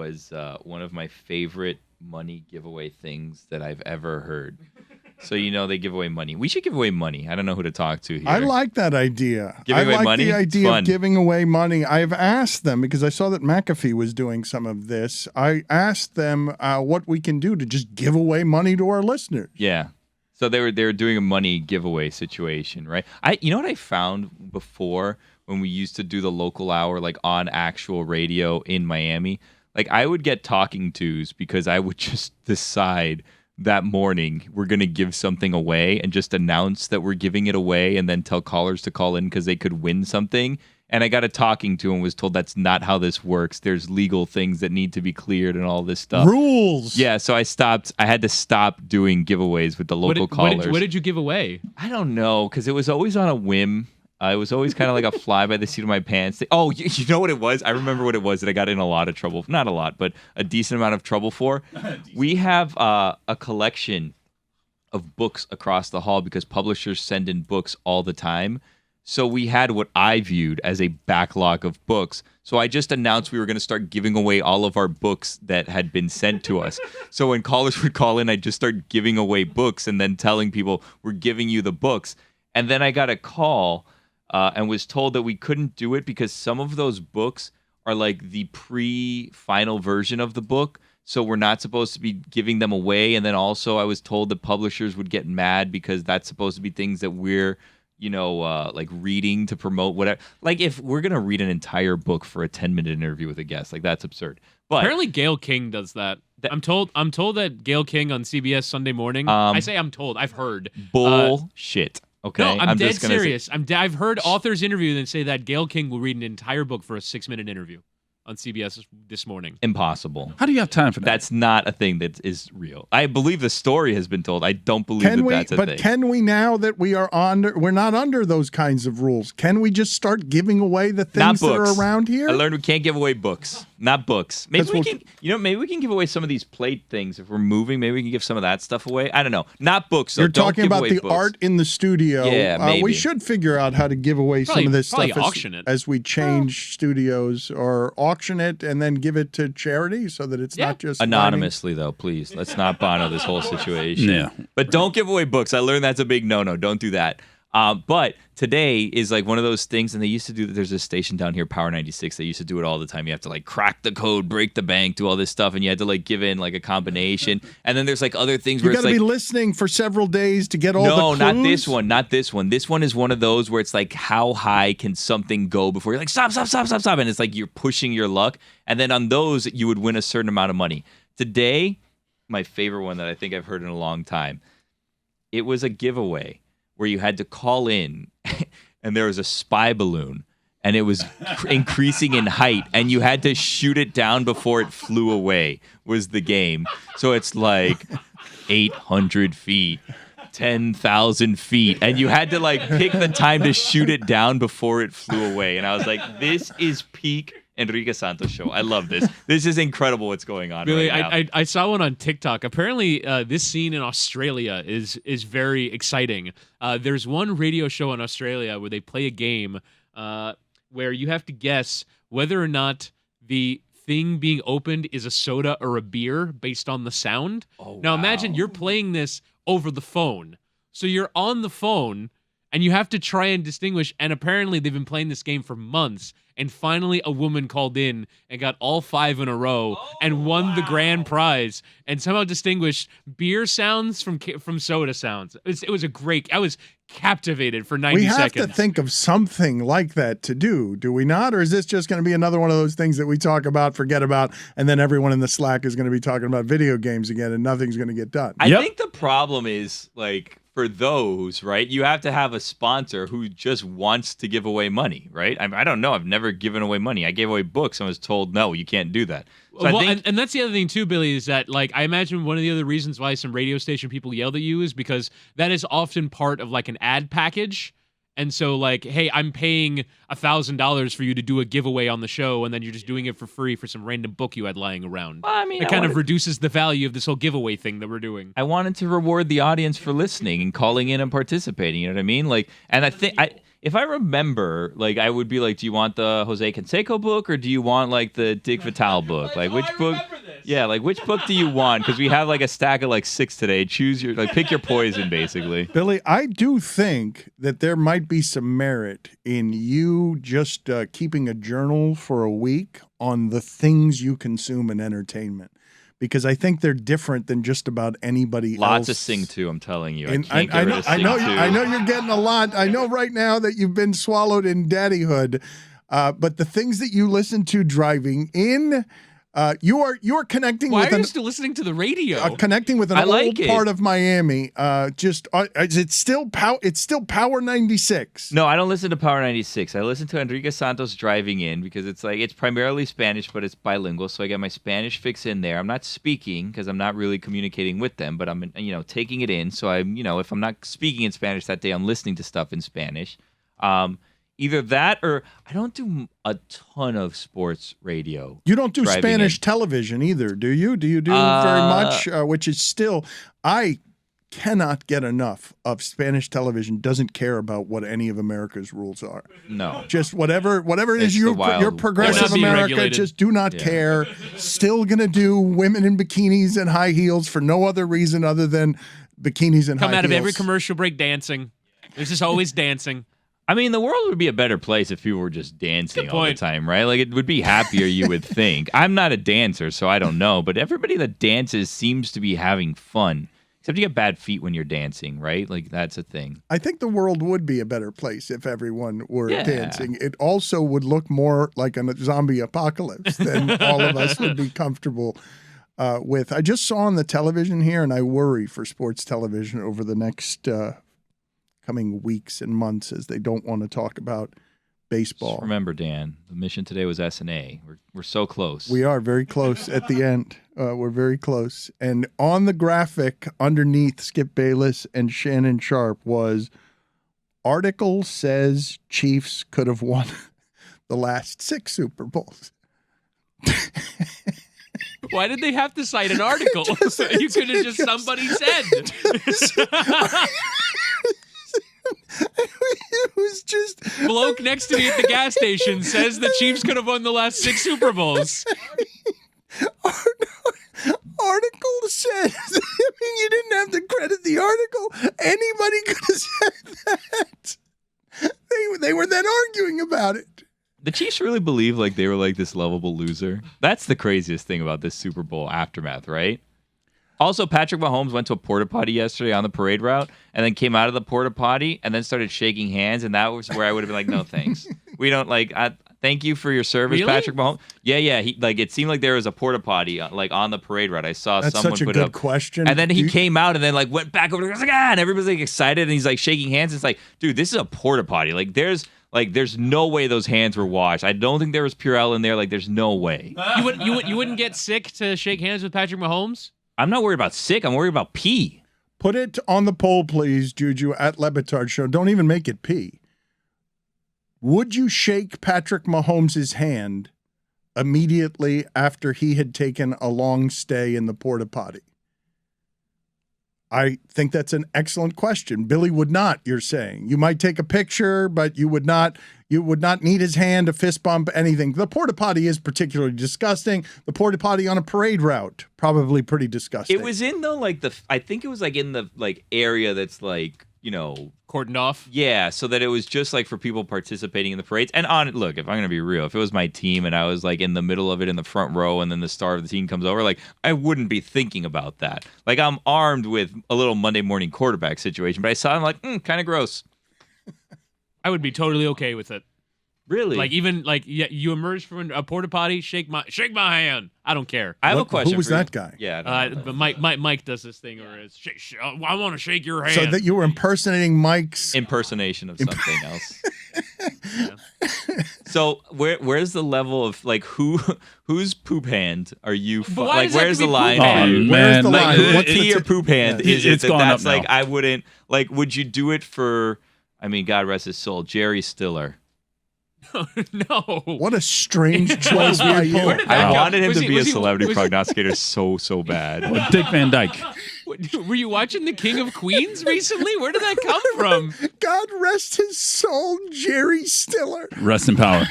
was one of my favorite money giveaway things that I've ever heard. So, they give away money. We should give away money. I don't know who to talk to here. I like that idea. Giving away money? The idea It's fun. of giving away money. I've asked them, because I saw that McAfee was doing some of this. I asked them what we can do to just give away money to our listeners. Yeah. So they were doing a money giveaway situation, right? You know what I found before when we used to do the local hour, like on actual radio in Miami? Like, I would get talking tos because I would just decide that morning we're going to give something away and just announce that we're giving it away and then tell callers to call in because they could win something. And I got a talking to and was told that's not how this works. There's legal things that need to be cleared and all this stuff. Rules. Yeah, so I had to stop doing giveaways with the local callers. What did you give away? I don't know, because it was always on a whim. It was always kind of like a fly by the seat of my pants. Oh, you know what it was? I remember what it was that I got in a lot of trouble. Not a lot, but a decent amount of trouble for. We have a collection of books across the hall because publishers send in books all the time. So we had what I viewed as a backlog of books. So I just announced we were going to start giving away all of our books that had been sent to us. So when callers would call in, I'd just start giving away books and then telling people, we're giving you the books. And then I got a call and was told that we couldn't do it because some of those books are like the pre-final version of the book. So we're not supposed to be giving them away. And then also I was told that publishers would get mad because that's supposed to be things that we're, like reading to promote whatever. Like, if we're going to read an entire book for a 10-minute interview with a guest, like, that's absurd. But apparently Gayle King does that. I'm told that Gayle King on CBS Sunday Morning. I say I'm told. I've heard. Bullshit. Okay. No, I'm dead serious. I've heard authors interview and say that Gayle King will read an entire book for a 6-minute interview on CBS this morning. Impossible. How do you have time for that? That's not a thing that is real. I believe the story has been told. I don't believe that's a thing. But can we, now that we're not under those kinds of rules, can we just start giving away the things that are around here? I learned we can't give away books. Not books. Maybe we can give away some of these plate things if we're moving. Maybe we can give some of that stuff away. I don't know. Not books. You're talking about the art in the studio. Yeah, maybe. We should figure out how to give away some of this stuff as we change studios, or auction it and then give it to charity so that it's not just anonymously, though, please. Let's not bono this whole situation. Yeah. But don't give away books. I learned that's a big no-no. Don't do that. But today is like one of those things, and they used to do that. There's a station down here, Power 96. They used to do it all the time. You have to like crack the code, break the bank, do all this stuff, and you had to like give in like a combination. And then there's like other things where you it's like, be listening for several days to get all the clues. No, not this one. Not this one. This one is one of those where it's like, how high can something go before you're like, stop. And it's like you're pushing your luck. And then on those, you would win a certain amount of money. Today, my favorite one that I think I've heard in a long time, it was a giveaway where you had to call in and there was a spy balloon and it was increasing in height and you had to shoot it down before it flew away was the game. So it's like 800 feet, 10,000 feet. And you had to like pick the time to shoot it down before it flew away. And I was like, this is peak Enrique Santos show. I love this. This is incredible what's going on really, right now. I saw one on TikTok. Apparently, this scene in Australia is very exciting. There's one radio show in Australia where they play a game where you have to guess whether or not the thing being opened is a soda or a beer based on the sound. Now, imagine you're playing this over the phone. So you're on the phone, and you have to try and distinguish. And apparently, they've been playing this game for months. And finally, a woman called in and got all 5 in a row and won the grand prize and somehow distinguished beer sounds from soda sounds. It was a great. I was captivated for 90 seconds. We have to think of something like that to do we not? Or is this just going to be another one of those things that we talk about, forget about, and then everyone in the Slack is going to be talking about video games again and nothing's going to get done? I think the problem is, like, for those, right, you have to have a sponsor who just wants to give away money, right? I don't know. I've never given away money. I gave away books and was told, no, you can't do that. So and that's the other thing too, Billy, is that like I imagine one of the other reasons why some radio station people yelled at you is because that is often part of like an ad package. And so, like, hey, I'm paying $1,000 for you to do a giveaway on the show, and then you're just doing it for free for some random book you had lying around. Well, I mean, it kind of reduces the value of this whole giveaway thing that we're doing. I wanted to reward the audience for listening and calling in and participating. You know what I mean? Like, and I think if I remember, like, I would be like, do you want the Jose Canseco book or do you want like the Dick Vitale book? Like, which book? Yeah, like which book do you want? Because we have like a stack of like 6 today. Choose your pick your poison, basically. Billy, I do think that there might be some merit in you just keeping a journal for a week on the things you consume in entertainment. Because I think they're different than just about anybody else. Lots of Sing 2, I'm telling you. And I know you're getting a lot. I know right now that you've been swallowed in daddyhood. But the things that you listen to driving in, you are connecting Why with are you still listening to the radio? connecting with an old part of Miami. It's still Power 96. No, I don't listen to Power 96. I listen to Enrique Santos driving in because it's primarily Spanish, but it's bilingual. So I get my Spanish fix in there. I'm not speaking because I'm not really communicating with them, but I'm taking it in. So I'm if I'm not speaking in Spanish that day, I'm listening to stuff in Spanish. Either that or I don't do a ton of sports radio. You don't do Spanish television either, do you? Do you do very much? Which is still, I cannot get enough of Spanish television. Doesn't care about what any of America's rules are. No, just whatever it is. You're progressive America. Just do not care. Still gonna do women in bikinis and high heels for no other reason other than bikinis and high heels. Come out of every commercial break dancing. There's just always dancing. I mean, the world would be a better place if people were just dancing all the time, right? Like, it would be happier, you would think. I'm not a dancer, so I don't know. But everybody that dances seems to be having fun. Except you get bad feet when you're dancing, right? Like, that's a thing. I think the world would be a better place if everyone were dancing. It also would look more like a zombie apocalypse than all of us would be comfortable with. I just saw on the television here, and I worry for sports television over the next coming weeks and months as they don't want to talk about baseball. Just remember, Dan, the mission today was S&A. We're so close. We are very close at the end. We're very close. And on the graphic underneath Skip Bayless and Shannon Sharp was article says Chiefs could have won the last 6 Super Bowls. Why did they have to cite an article? You could have just somebody said. It was just bloke next to me at the gas station says the Chiefs could have won the last 6 Super Bowls. Article says. I mean, you didn't have to credit the article. Anybody could have said that. They were then arguing about it. The Chiefs really believe like they were like this lovable loser. That's the craziest thing about this Super Bowl aftermath, right? Also, Patrick Mahomes went to a porta potty yesterday on the parade route and then came out of the porta potty and then started shaking hands. And that was where I would have been like, no, thanks. We don't thank you for your service, really? Patrick Mahomes. Yeah. He it seemed like there was a porta potty like on the parade route. I saw That's someone such a put good it up. Question. And then he came out and then like went back over there and everybody's like excited and he's like shaking hands. It's like, dude, this is a porta potty. There's no way those hands were washed. I don't think there was Purell in there. Like, there's no way. You wouldn't get sick to shake hands with Patrick Mahomes? I'm not worried about sick. I'm worried about pee. Put it on the poll, please, Juju, at LeBatard Show. Don't even make it pee. Would you shake Patrick Mahomes' hand immediately after he had taken a long stay in the porta potty? I think that's an excellent question. Billy would not, you're saying. You might take a picture, but you would not need his hand, a fist bump, anything. The porta potty is particularly disgusting. The porta potty on a parade route, probably pretty disgusting. It was in the I think it was like in the area that's like, cordoned off. Yeah, so that it was just like for people participating in the parades. And look, if I'm gonna be real, if it was my team and I was like in the middle of it in the front row and then the star of the team comes over, like I wouldn't be thinking about that. Like I'm armed with a little Monday morning quarterback situation, but I saw him like, kind of gross. I would be totally okay with it. Really? Like even you emerge from a porta potty, shake my hand. I don't care. I have a question. Who was for that you. guy? Yeah, but Mike does this thing where it's I want to shake your hand. So that you were impersonating Mike's impersonation of something else. So where's the level of like whose poop hand are you? Where's the line? Where's the line? What's pee or poop hand? It's is it gone that's up now. like I wouldn't like? Would you do it for? I mean, God rest his soul, Jerry Stiller. No. What a strange choice by you. I wanted him to be a celebrity prognosticator so bad. Well, Dick Van Dyke. Were you watching The King of Queens recently? Where did that come from? God rest his soul, Jerry Stiller. Rest in power.